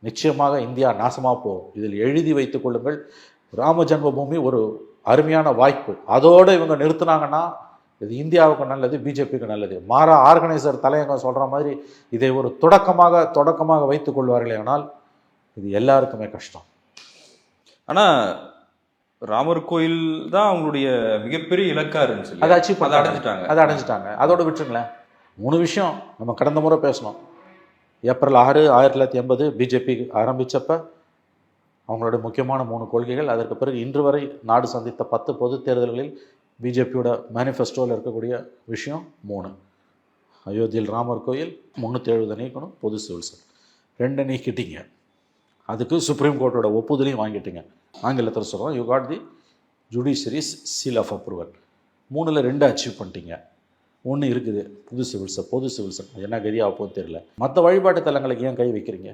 நிச்சயமாக இந்தியா நாசமாக போகும். இதில் எழுதி வைத்துக் கொள்ளுங்கள். ராம ஜென்மபூமி ஒரு அருமையான வாய்ப்பு. அதோடு இவங்க நிறுத்தினாங்கன்னா இது இந்தியாவுக்கு நல்லது, பிஜேபிக்கு நல்லது. மாறா ஆர்கனைசர் தலையங்கம் சொல்கிற மாதிரி இதை ஒரு தொடக்கமாக வைத்துக் கொள்வார்களே ஆனால் இது எல்லாருக்குமே கஷ்டம். ஆனால் ராமர் கோயில் தான் அவங்களுடைய மிகப்பெரிய இலக்காக இருந்துச்சு. அதை அடைஞ்சிட்டாங்க. அதோடு விட்டுருங்களேன். 3 விஷயம் நம்ம கடந்த முறை பேசணும். ஏப்ரல் 6, 1980 பிஜேபி ஆரம்பித்தப்ப அவங்களோட முக்கியமான 3 கொள்கைகள். அதற்கு பிறகு இன்று வரை நாடு சந்தித்த 10 பொது தேர்தல்களில் பிஜேபியோட மேனிஃபெஸ்டோவில் இருக்கக்கூடிய விஷயம் 3. அயோத்தியில் ராமர் கோயில், 370 நீக்கணும், பொது சிவில் சட்டம் 2 நீக்கிட்டீங்க. அதுக்கு சுப்ரீம் கோர்ட்டோட ஒப்புதலையும் வாங்கிட்டீங்க. ஆங்கிலத்தில் சொல்கிறோம், you got the judiciary's seal of approval. 3ல் 2 அச்சீவ் பண்ணிட்டீங்க. 1 இருக்குது, பொது சிவில் சட்டம். என்ன கதியாக போகுது தெரியல. மற்ற வழிபாட்டு தலங்களுக்கு ஏன் கை வைக்கிறீங்க?